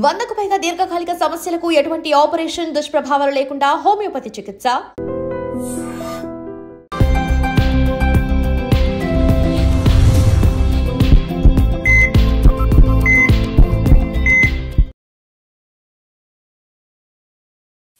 100కు పైగా దీర్ఘకాలిక సమస్యలకు ఎటువంటి ఆపరేషన్ దుష్ప్రభావాలు లేకుండా హోమియోపతి చికిత్స.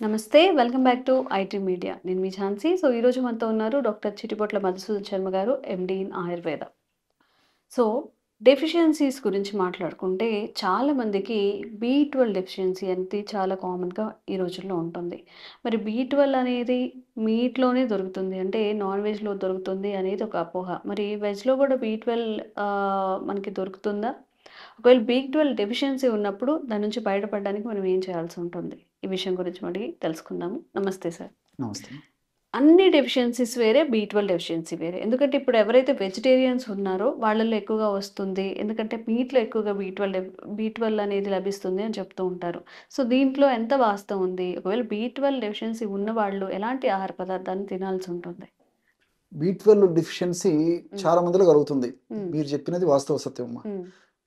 నమస్తే, welcome back to IT media. నేను మీ ఝాన్సీ. సో ఈరోజు మనతో ఉన్నారు డాక్టర్ చిటిపొట్ల మధుసూదన్ శర్మ గారు, MD in Ayurveda. So deficiencies గురించి మాట్లాడుకుంటే చాలామందికి B12 డెఫిషియన్సీ అనేది చాలా కామన్గా ఈ రోజుల్లో ఉంటుంది. మరి B12 అనేది మీట్లోనే దొరుకుతుంది, అంటే నాన్ వెజ్లో దొరుకుతుంది అనేది ఒక అపోహ. మరి వెజ్లో కూడా B12 మనకి దొరుకుతుందా? ఒకవేళ B12 డెఫిషియన్సీ ఉన్నప్పుడు దాని నుంచి బయటపడడానికి మనం ఏం చేయాల్సి ఉంటుంది? ఈ విషయం గురించి మరి తెలుసుకుందాము. నమస్తే సార్. నమస్తే. అన్ని డెఫిషియన్సీస్ వేరే, B12 డెఫిషియన్సీ వేరే. ఎందుకంటే ఇప్పుడు ఎవరైతే వెజిటేరియన్స్ ఉన్నారో వాళ్ళల్లో ఎక్కువగా వస్తుంది, ఎందుకంటే మీట్లో ఎక్కువగా B12 అనేది లభిస్తుంది అని చెప్తూ ఉంటారు. సో దీంట్లో ఎంత వాస్తవం ఉంది? ఒకవేళ B12 డెఫిషియన్సీ ఉన్న వాళ్ళు ఎలాంటి ఆహార పదార్థాన్ని తినాల్సి ఉంటుంది? B12 డెఫిషియన్సీ చాలా మందిలో కలుగుతుంది. మీరు చెప్పినది వాస్తవ సత్యం అమ్మా.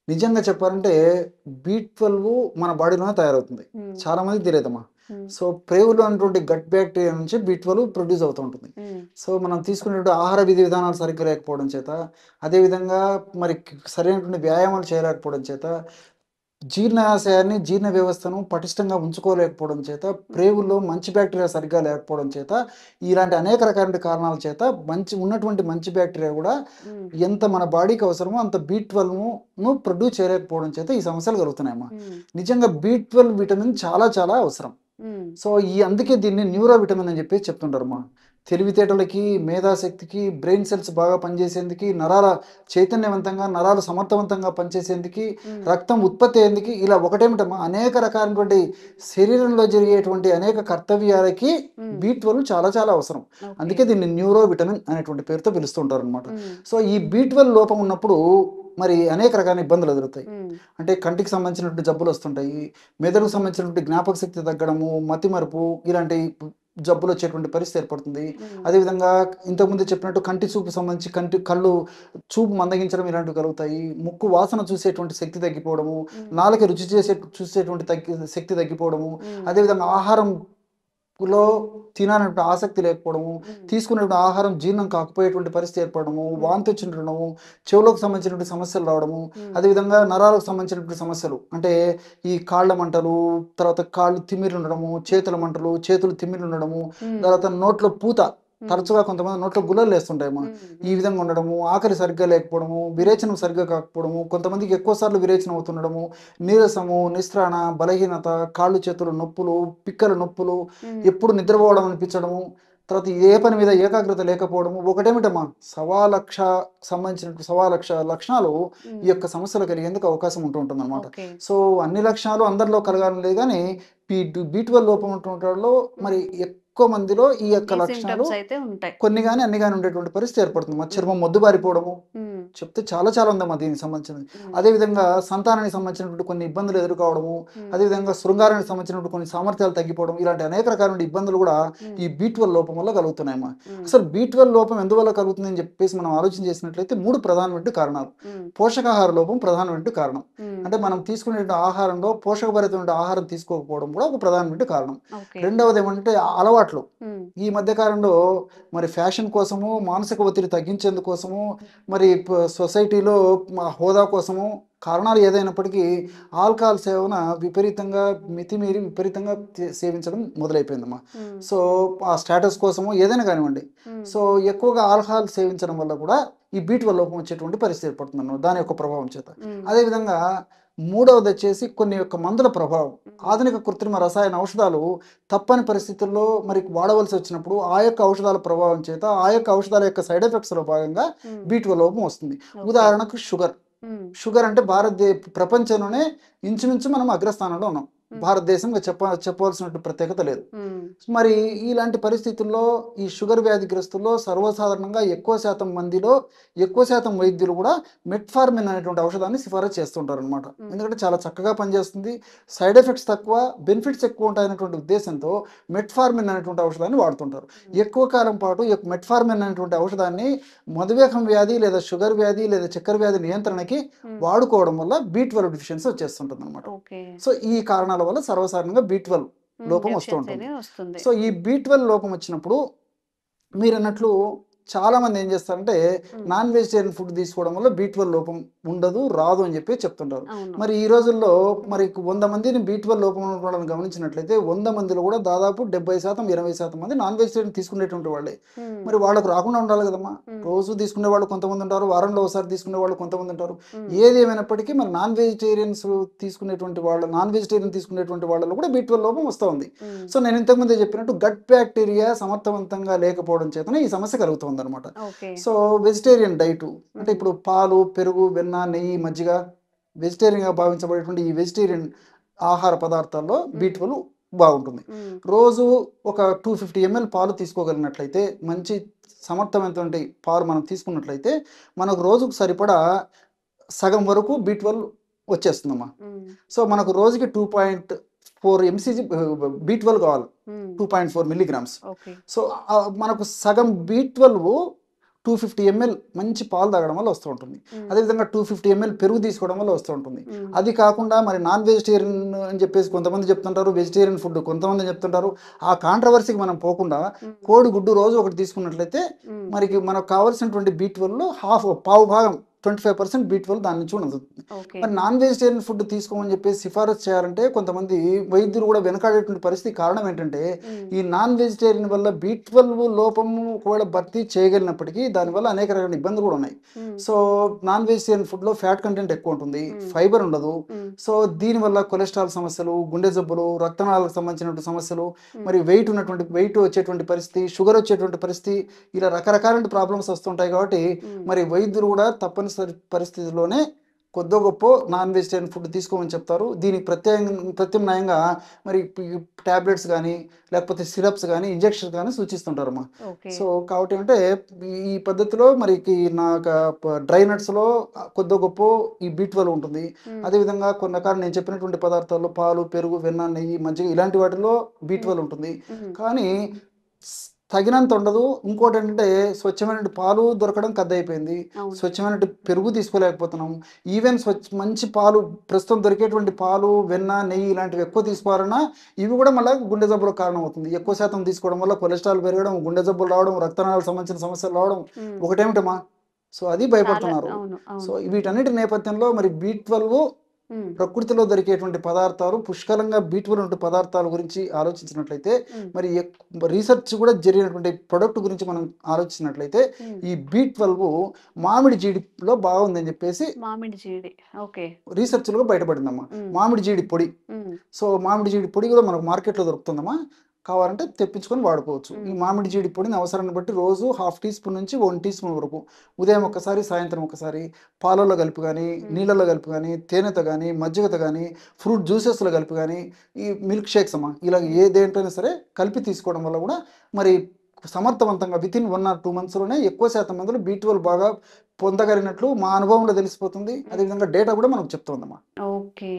నిజంగా చెప్పాలంటే B12 మన బాడీలోనే తయారవుతుంది. చాలా మంది తెలియదమ్మా. సో ప్రేగులో ఉన్నటువంటి గట్ బ్యాక్టీరియా నుంచి B12 ప్రొడ్యూస్ అవుతూ ఉంటుంది. సో మనం తీసుకునేటువంటి ఆహార విధి విధానాలు సరిగ్గా లేకపోవడం చేత, అదేవిధంగా మరి సరైనటువంటి వ్యాయామాలు చేయలేకపోవడం చేత, జీర్ణాశయాన్ని జీర్ణ వ్యవస్థను పటిష్టంగా ఉంచుకోలేకపోవడం చేత, ప్రేగుల్లో మంచి బ్యాక్టీరియా సరిగ్గా లేకపోవడం చేత, ఇలాంటి అనేక రకాల కారణాల చేత ఉన్నటువంటి మంచి బ్యాక్టీరియా కూడా ఎంత మన బాడీకి అవసరమో అంత B12ను ప్రొడ్యూస్ చేయలేకపోవడం చేత ఈ సమస్యలు కలుగుతున్నాయమ్మా. నిజంగా B12 విటమిన్ చాలా చాలా అవసరం. సో అందుకే దీన్ని న్యూరో విటమిన్ అని చెప్పి చెప్తుంటారమ్మా. తెలివితేటలకి, మేధాశక్తికి, బ్రెయిన్ సెల్స్ బాగా పనిచేసేందుకు, నరాల చైతన్యవంతంగా, నరాలు సమర్థవంతంగా పనిచేసేందుకు, రక్తం ఉత్పత్తి అయ్యేందుకు, ఇలా ఒకటేమిటమ్మా అనేక రకాలైనటువంటి శరీరంలో జరిగేటువంటి అనేక కర్తవ్యాలకి B12 చాలా చాలా అవసరం. అందుకే దీన్ని న్యూరో విటమిన్ అనేటువంటి పేరుతో పిలుస్తుంటారు అనమాట. సో ఈ B12 లోపం ఉన్నప్పుడు మరి అనేక రకాల ఇబ్బందులు ఎదురుతాయి. అంటే కంటికి సంబంధించినటువంటి జబ్బులు వస్తుంటాయి, మెదడుకు సంబంధించినటువంటి జ్ఞాపక శక్తి తగ్గడము, మతిమరుపు, ఇలాంటి జబ్బులు వచ్చేటువంటి పరిస్థితి ఏర్పడుతుంది. అదేవిధంగా ఇంతకుముందు చెప్పినట్టు కంటి చూపు సంబంధించి కళ్ళు చూపు మందగించడం ఇలాంటివి కలుగుతాయి. ముక్కు వాసన చూసేటువంటి శక్తి తగ్గిపోవడము, నాలుక రుచి చూసేటువంటి శక్తి తగ్గిపోవడము, అదేవిధంగా ఆహారంలో తినాలంటే ఆసక్తి లేకపోవడము, తీసుకునేటువంటి ఆహారం జీర్ణం కాకపోయేటువంటి పరిస్థితి ఏర్పడము, వాంతి వచ్చినడము, చెవులకు సంబంధించినటువంటి సమస్యలు రావడము, అదేవిధంగా నరాలకు సంబంధించినటువంటి సమస్యలు అంటే ఈ కాళ్ళ మంటలు, తర్వాత కాళ్ళు తిమ్మిర్లు ఉండడము, చేతుల మంటలు, చేతులు తిమ్మిర్లు ఉండడము, తర్వాత నోట్లో పూత, తరచుగా కొంతమంది నోట్లో గుల్లలు వేస్తుంటాయమ్మా. ఈ విధంగా ఉండడము, ఆకలి సరిగ్గా లేకపోవడము, విరేచనం సరిగ్గా కాకపోవడము, కొంతమందికి ఎక్కువ సార్లు విరేచనం అవుతుండడము, నీరసము, నిస్త్రాణ, బలహీనత, కాళ్ళు చేతులు నొప్పులు, పిక్కల నొప్పులు, ఎప్పుడు నిద్రపోవడం అనిపించడము, తర్వాత ఏ పని మీద ఏకాగ్రత లేకపోవడము, ఒకటేమిటమ్మా 1,00,000 లక్షణాలు ఈ యొక్క సమస్యలు కలిగేందుకు అవకాశం ఉంటుంటుంది అనమాట. సో అన్ని లక్షణాలు అందరిలో కలగాలని లేదు, కానీ B12 లోపం ఉంటుంటాలో మరి ఎక్కువ మందిలో ఈ యొక్క లక్షణాలు కొన్ని కానీ అన్ని కానీ ఉండేటువంటి పరిస్థితి ఏర్పడుతుంది. చర్మం మొద్దుబారిపోవడము చెప్తే చాలా చాలా ఉందమ్మా దీనికి సంబంధించినది. అదేవిధంగా సంతానానికి సంబంధించినటువంటి కొన్ని ఇబ్బందులు ఎదుర్కోవడము, అదేవిధంగా శృంగారానికి సంబంధించినటువంటి కొన్ని సామర్థ్యాలు తగ్గిపోవడం, ఇలాంటి అనేక రకాల ఇబ్బందులు కూడా ఈ B12 లోపం వల్ల కలుగుతున్నాయమ్మా. అసలు B12 లోపం ఎందువల్ల కలుగుతుంది అని చెప్పేసి మనం ఆలోచన చేసినట్లయితే 3 ప్రధానమైన కారణాలు. పోషకాహార లోపం ప్రధానమైన కారణం. అంటే మనం తీసుకునే ఆహారంలో పోషకభరితమైన ఆహారం తీసుకోకపోవడం కూడా ఒక ప్రధానమైన కారణం. రెండవది ఏమంటే అలవాట్లు. ఈ మధ్య కాలంలో మరి ఫ్యాషన్ కోసము, మానసిక ఒత్తిడి తగ్గించేందుకోసము, మరి సొసైటీలో హోదా కోసము, కారణాలు ఏదైనప్పటికీ ఆల్కహాల్ సేవన విపరీతంగా మితిమీరి విపరీతంగా సేవించడం మొదలైపోయిందమ్మా. సో ఆ స్టేటస్ కోసము ఏదైనా కానివ్వండి. సో ఎక్కువగా ఆల్కహాల్ సేవించడం వల్ల కూడా ఈ B12 లోపం వచ్చేటువంటి పరిస్థితి ఏర్పడుతుంది దాని యొక్క ప్రభావం చేత. అదేవిధంగా మూడవది వచ్చేసి కొన్ని యొక్క మందుల ప్రభావం. ఆధునిక కృత్రిమ రసాయన ఔషధాలు తప్పని పరిస్థితుల్లో మరి వాడవలసి వచ్చినప్పుడు ఆ యొక్క ఔషధాల ప్రభావం చేత, ఆ యొక్క ఔషధాల యొక్క సైడ్ ఎఫెక్ట్స్ లో భాగంగా B12 లోపం వస్తుంది. ఉదాహరణకు షుగర్ అంటే ప్రపంచంలోనే ఇంచుమించు మనం అగ్రస్థానంలో ఉన్నాం. భారతదేశంగా చెప్పవలసిన ప్రత్యేకత లేదు. మరి ఇలాంటి పరిస్థితుల్లో ఈ షుగర్ వ్యాధిగ్రస్తుల్లో సర్వసాధారణంగా ఎక్కువ శాతం మందిలో ఎక్కువ శాతం వైద్యులు కూడా మెట్ఫార్మిన్ అనేటువంటి ఔషధాన్ని సిఫారసు చేస్తుంటారు అనమాట. ఎందుకంటే చాలా చక్కగా పనిచేస్తుంది, సైడ్ ఎఫెక్ట్స్ తక్కువ, బెనిఫిట్స్ ఎక్కువ ఉంటాయనేటువంటి ఉద్దేశంతో మెట్ఫార్మిన్ అనేటువంటి ఔషధాన్ని వాడుతుంటారు. ఎక్కువ కాలం పాటు మెట్ఫార్మిన్ అనేటువంటి ఔషధాన్ని మధుమేహం వ్యాధి లేదా షుగర్ వ్యాధి లేదా చక్కెర వ్యాధి నియంత్రణకి వాడుకోవడం వల్ల B12 డెఫిషియన్సీ వచ్చేస్తుంటుంది అనమాట. సో ఈ కారణాల వల్ల సర్వసాధారణంగా B12 లోపం వస్తూ ఉంటుంది. సో ఈ B12 లోపం వచ్చినప్పుడు మీరు అన్నట్లు చాలా మంది ఏం చేస్తారంటే నాన్ వెజిటేరియన్ ఫుడ్ తీసుకోవడం వల్ల B12 లోపం ఉండదు, రాదు అని చెప్పి చెప్తుంటారు. మరి ఈ రోజుల్లో మరి 100 మందిని B12 లోపం ఉండడం గమనించినట్లయితే 100 మందిలో కూడా దాదాపు 70% 20% మంది నాన్ వెజిటేరియన్ తీసుకునేటువంటి వాళ్ళే. మరి వాళ్ళకు రాకుండా ఉండాలి కదమ్మా. రోజు తీసుకునే వాళ్ళు కొంతమంది ఉంటారు, వారంలో ఒకసారి తీసుకునే వాళ్ళు కొంతమంది ఉంటారు. ఏది ఏమైనప్పటికీ మరి నాన్ వెజిటేరియన్ తీసుకునేటువంటి వాళ్ళలో కూడా B12 లోపం వస్తూ ఉంది. సో నేను ఇంతకుముందే చెప్పినట్టు గట్ బ్యాక్టీరియా సమర్థవంతంగా లేకపోవడం చేతనే ఈ సమస్య కలుగుతుంది అనమాట. సో వెజిటేరియన్ డైట్ అంటే ఇప్పుడు పాలు, పెరుగు, వెన్న, నెయ్యి, మజ్జిగ వెజిటేరియన్ గా భావించబడేటువంటి ఈ వెజిటేరియన్ ఆహార పదార్థాల్లో B12 బాగుంటుంది. రోజు ఒక 250 ml పాలు తీసుకోగలిగినట్లయితే, మంచి సమర్థమైనటువంటి పాలు మనం తీసుకున్నట్లయితే మనకు రోజుకు సరిపడా సగం వరకు B12 వచ్చేస్తుందమ్మా. సో మనకు రోజుకి 2.4 mcg B12 కావాలి, 2.4 milligrams. సో మనకు సగం B12 250 ml మంచి పాలు తాగడం వల్ల వస్తూ ఉంటుంది. అదేవిధంగా 250 ml పెరుగు తీసుకోవడం వల్ల వస్తూ ఉంటుంది. అది కాకుండా మరి నాన్ వెజిటేరియన్ అని చెప్పేసి కొంతమంది చెప్తుంటారు, వెజిటేరియన్ ఫుడ్ కొంతమంది చెప్తుంటారు. ఆ కాంట్రవర్సీకి మనం పోకుండా కోడి గుడ్డు రోజు ఒకటి తీసుకున్నట్లయితే మనకు కావాల్సినటువంటి B12 పావు భాగం 25% B12 దాని నుంచి ఉండదు. మరి నాన్ వెజిటేరియన్ ఫుడ్ తీసుకోమని చెప్పేసి సిఫారసు చేయాలంటే కొంతమంది వైద్యులు కూడా వెనకాడేటువంటి పరిస్థితి. కారణం ఏంటంటే ఈ నాన్ వెజిటేరియన్ వల్ల B12 లోపము ఒకవేళ భర్తీ చేయగలిగినప్పటికీ దానివల్ల అనేక రకాల ఇబ్బందులు కూడా ఉన్నాయి. సో నాన్ వెజిటేరియన్ ఫుడ్ లో ఫ్యాట్ కంటెంట్ ఎక్కువ ఉంటుంది, ఫైబర్ ఉండదు. సో దీనివల్ల కొలెస్ట్రాల్ సమస్యలు, గుండె జబ్బులు, రక్తనాళాలకు సంబంధించినటువంటి సమస్యలు, మరి వెయిట్ వచ్చేటువంటి పరిస్థితి, షుగర్ వచ్చేటువంటి పరిస్థితి, ఇలా రకరకాల ప్రాబ్లమ్స్ వస్తుంటాయి. కాబట్టి మరి వైద్యులు కూడా తప్పనిసరి పరిస్థితిలోనే కొద్ది గొప్ప నాన్ వెజిటేరియన్ ఫుడ్ తీసుకోమని చెప్తారు. దీనికి ప్రత్యామ్నాయంగా మరి టాబ్లెట్స్ కానీ లేకపోతే సిరప్స్ కానీ ఇంజెక్షన్స్ కానీ సూచిస్తుంటారమ్మా. సో కాబట్టి అంటే ఈ పద్ధతిలో మరి నాకు డ్రై నట్స్లో కొద్ది గొప్ప ఈ B12 ఉంటుంది. అదేవిధంగా కొన్ని రకాల నేను చెప్పినటువంటి పదార్థాల్లో పాలు, పెరుగు, వెన్న, నెయ్యి, మజ్జిగ ఇలాంటి వాటిలో B12 ఉంటుంది. కానీ తగినంత ఉండదు. ఇంకోటి ఏంటంటే స్వచ్ఛమైన పాలు దొరకడం కద్దయిపోయింది, స్వచ్ఛమైన పెరుగు తీసుకోలేకపోతున్నాం. ఈవెన్ మంచి పాలు ప్రస్తుతం దొరికేటువంటి పాలు, వెన్న, నెయ్యి ఇలాంటివి ఎక్కువ తీసుకోవాలన్నా ఇవి కూడా మళ్ళీ గుండె జబ్బులకు కారణం అవుతుంది. ఎక్కువ శాతం తీసుకోవడం వల్ల కొలెస్ట్రాల్ పెరగడం, గుండె జబ్బులు రావడం, రక్తనాళాలకు సంబంధించిన సమస్యలు రావడం ఒకటేమిటమ్మా. సో అది భయపడుతున్నారు. సో వీటన్నిటి నేపథ్యంలో మరి B12 ప్రకృతిలో దొరికేటువంటి పదార్థాలు పుష్కలంగా B12 పదార్థాల గురించి ఆలోచించినట్లయితే, మరి రీసెర్చ్ కూడా జరిగినటువంటి ప్రొడక్ట్ గురించి మనం ఆలోచించినట్లయితే ఈ B12 మామిడి జీడిలో బాగుందని చెప్పేసి రీసెర్చ్ లో బయటపడిందమ్మా. మామిడి జీడి పొడి. సో మామిడి జీడి పొడి కూడా మనకు మార్కెట్లో దొరుకుతుందమ్మా. కావాలంటే తెప్పించుకొని వాడుకోవచ్చు. ఈ మామిడి జీడి పొడిని అవసరాన్ని బట్టి రోజు 1/2 teaspoon నుంచి 1 teaspoon వరకు ఉదయం ఒకసారి, సాయంత్రం ఒకసారి పాలల్లో కలిపి కానీ, నీళ్ళల్లో కలిపి కానీ, తేనెతో కానీ, మజ్జిగతో కానీ, ఫ్రూట్ జ్యూసెస్లో కలిపి కానీ, ఈ మిల్క్ షేక్స్ అమ్మా ఇలా ఏ దేంట్లోనే సరే కలిపి తీసుకోవడం వల్ల కూడా మరి సమర్థవంతంగా వితిన్ 1 or 2 monthsలోనే ఎక్కువ శాతం మందులు B12 బాగా పొందగలిగినట్లు మా అనుభవంలో తెలిసిపోతుంది. అదేవిధంగా డేటా కూడా మనకు చెప్తుందమ్మా. ఓకే.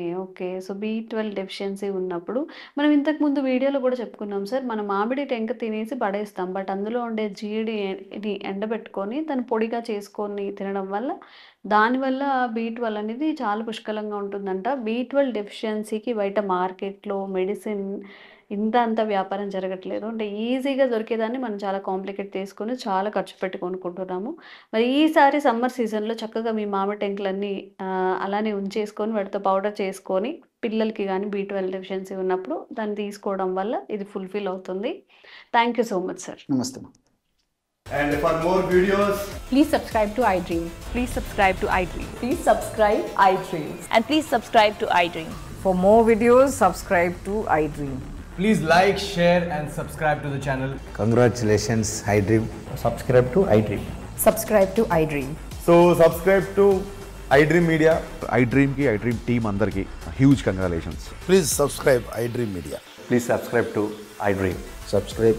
సో B12 డెఫిషియన్సీ ఉన్నప్పుడు మనం ఇంతకుముందు వీడియోలో కూడా చెప్పుకున్నాం సార్, మనం మామిడి టెంక తినేసి పడేస్తాం. బట్ అందులో ఉండే జీడిని ఎండబెట్టుకొని దాన్ని పొడిగా చేసుకొని తినడం వల్ల దానివల్ల B12 అనేది చాలా పుష్కలంగా ఉంటుందంట. B12 డెఫిషియన్సీకి బయట మార్కెట్లో మెడిసిన్ అంత వ్యాపారం జరగట్లేదు. అంటే ఈజీగా దొరికేదాన్ని మనం చాలా కాంప్లికేట్ చేసుకొని చాలా ఖర్చు పెట్టి కొనుక్కుంటున్నాము. మరి ఈసారి సమ్మర్ సీజన్లో చక్కగా మీ మామిడి టెంకులన్నీ అలానే ఉంచేసుకొని వాటితో పౌడర్ చేసుకొని పిల్లలకి కానీ B12 డెఫిషియన్సీ ఉన్నప్పుడు దాన్ని తీసుకోవడం వల్ల ఇది ఫుల్ఫిల్ అవుతుంది. Thank you so much sir. నమస్తే. And for more videos, please subscribe to iDream. Please subscribe to iDream. Please subscribe iDream. And please subscribe to iDream. For more videos, subscribe to iDream. please like, share and subscribe to the channel. Congratulations, iDream. Subscribe to iDream. Subscribe to iDream. So subscribe to iDream Media. iDream team అందరికి huge congratulations. Please subscribe iDream Media. Please subscribe to iDream. Subscribe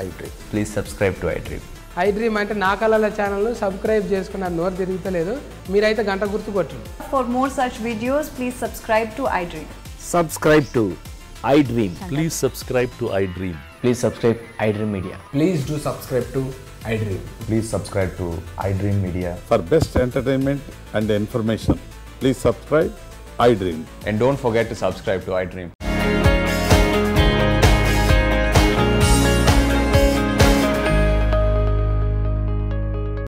iDream. Please subscribe to iDream. iDream అంటే నా కళల ఛానల్ను subscribe చేసుకున్న నోరు తిరుగుతలేదు, మీరైతే గంట గుర్తు కొట్టండి. For more such videos, please subscribe to iDream. Subscribe to iDream. Please subscribe to iDream. Please subscribe iDream Media. Please do subscribe to iDream. Please subscribe to iDream Media. For best entertainment and information, please subscribe iDream. And don't forget to subscribe to iDream.